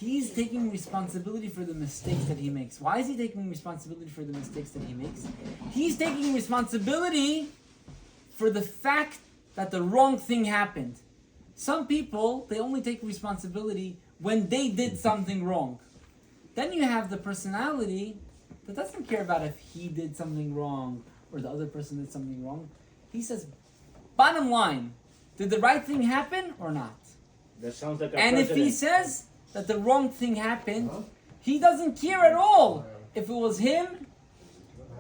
he's taking responsibility for the mistakes that he makes. Why is he taking responsibility for the mistakes that he makes? He's taking responsibility for the fact that the wrong thing happened. Some people, they only take responsibility when they did something wrong. Then you have the personality that doesn't care about if he did something wrong or the other person did something wrong. He says, bottom line, did the right thing happen or not? That sounds like a And president. if he says that the wrong thing happened, he doesn't care at all if it was him,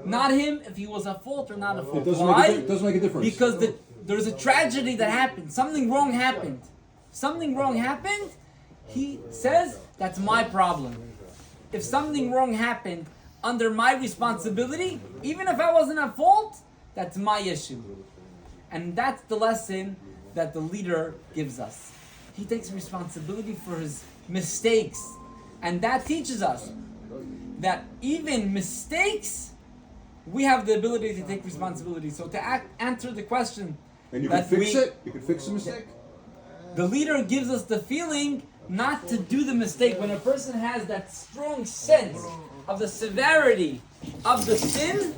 not him, if he was at fault or not at fault. Why? It doesn't make a difference. Because there's a tragedy that happened. Something wrong happened. Something wrong happened, he says, that's my problem. If something wrong happened under my responsibility, even if I wasn't at fault, that's my issue. And that's the lesson that the leader gives us. He takes responsibility for his mistakes. And that teaches us that even mistakes, we have the ability to take responsibility. So to answer the question, and you can fix it. You can fix the mistake. The leader gives us the feeling not to do the mistake. When a person has that strong sense of the severity of the sin,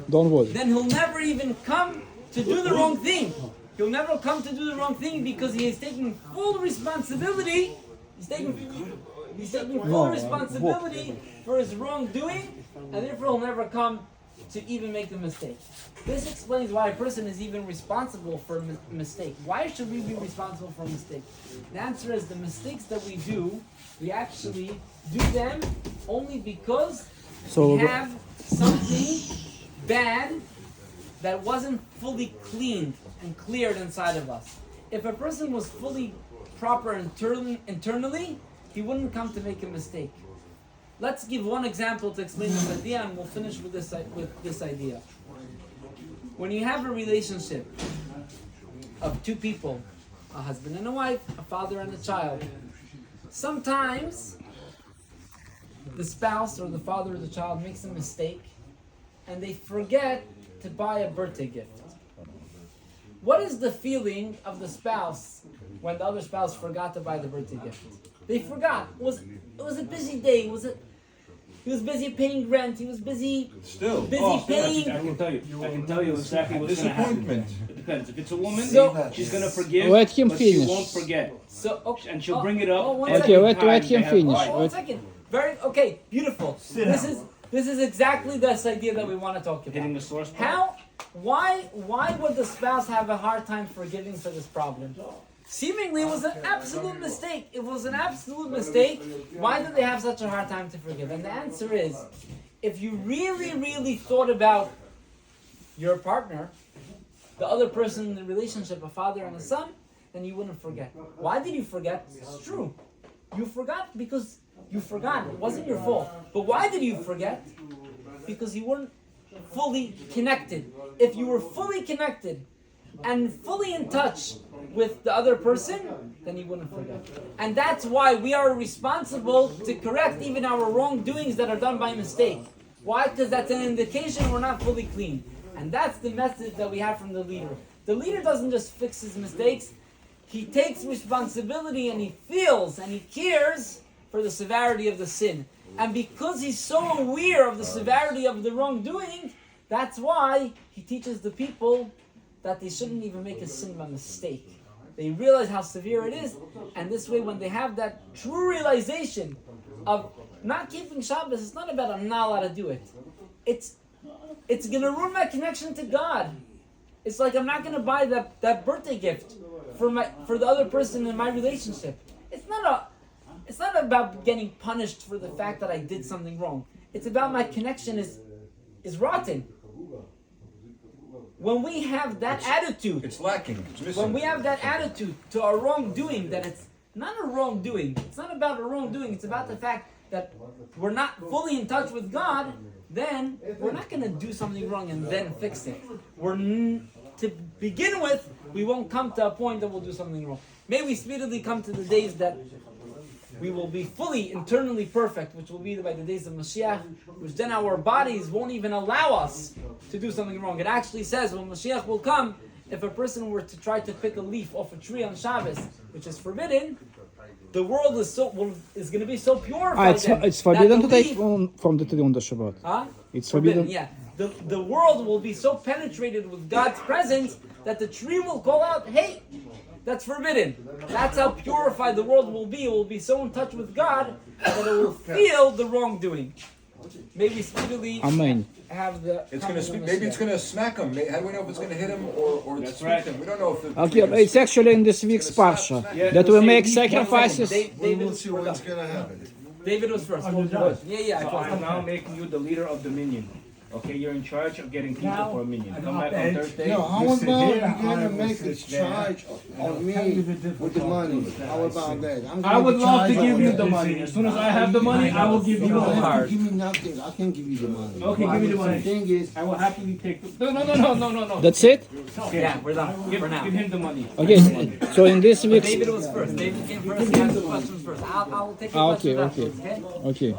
then he'll never even come to do the wrong thing. He'll never come to do the wrong thing because he is taking full responsibility. He's taking full responsibility for his wrongdoing, and therefore he'll never come to even make a mistake. This explains why a person is even responsible for a mistake. Why should we be responsible for a mistake? The answer is the mistakes that we do, we actually do them only because we have something bad that wasn't fully cleaned and cleared inside of us. If a person was fully proper internally, he wouldn't come to make a mistake. Let's give one example to explain this idea, and we'll finish with this idea. When you have a relationship of two people, a husband and a wife, a father and a child, sometimes the spouse or the father or the child makes a mistake and they forget to buy a birthday gift. What is the feeling of the spouse when the other spouse forgot to buy the birthday gift? They forgot. It was a busy day. He was busy paying rent. He was busy paying. I can tell you exactly what's going to happen. It depends. If it's a woman, she's going to forgive, Let him but finish. she won't forget. And she'll bring it up. Okay, let him finish. One second. Okay, beautiful. This is exactly this idea that we want to talk about. Hitting the source point. Why would the spouse have a hard time forgiving for this problem? Seemingly it was an absolute mistake. It was an absolute mistake. Why did they have such a hard time to forgive? And the answer is, if you really, really thought about your partner, the other person in the relationship, a father and a son, then you wouldn't forget. Why did you forget? It's true. You forgot because you forgot. It wasn't your fault. But why did you forget? Because you weren't fully connected. If you were fully connected and fully in touch with the other person, then you wouldn't forget. And that's why we are responsible to correct even our wrongdoings that are done by mistake. Why? Because that's an indication we're not fully clean. And that's the message that we have from the leader. The leader doesn't just fix his mistakes. He takes responsibility and he feels and he cares for the severity of the sin. And because he's so aware of the severity of the wrongdoing, that's why he teaches the people that they shouldn't even make a sin by mistake. They realize how severe it is, and this way when they have that true realization of not keeping Shabbos, it's not about I'm not allowed to do it. It's going to ruin my connection to God. It's like I'm not going to buy that birthday gift for the other person in my relationship. It's not about getting punished for the fact that I did something wrong. It's about my connection is rotten. When we have that attitude, It's lacking. It's missing. when we have that attitude to our wrongdoing, that it's not a wrongdoing, it's not about a wrongdoing, it's about the fact that we're not fully in touch with God, then we're not going to do something wrong and then fix it. To begin with, we won't come to a point that we'll do something wrong. May we speedily come to the days that we will be fully internally perfect, which will be by the days of Mashiach, which then our bodies won't even allow us to do something wrong. It actually says when Mashiach will come, if a person were to try to pick a leaf off a tree on Shabbos, which is forbidden, the world is going to be so purified. It's forbidden to take leaf, from the tree on the Shabbat. Huh? It's forbidden. Yeah. The world will be so penetrated with God's presence that the tree will call out, "Hey, that's forbidden." That's how purified the world will be. It will be so in touch with God that it will feel the wrongdoing. Maybe speedily Amen. have the. It's going to speak. Maybe it's going to smack him. How do we know if it's going to hit him or That's speak right. him? We don't know if Okay, it's actually in this week's Parsha that we make sacrifices. David We'll was see what's going to happen. David was first. Yeah. So I'm now making you the leader of the minion. Okay, you're in charge of getting people for a minion. Come back on Thursday. No, how about you're going to make a charge of me with the money? How about that? I would love to give you the money. As soon as I have the money, I will give you You the don't have card. to give me nothing. I can give you the money. Okay, give me the money. The thing is, I will happily take the... No. That's it? Yeah, we're done for now. Give him the money. Okay, so in this week's... David was first. David came first. He asked the questions first. I'll take the questions afterwards, okay? Okay.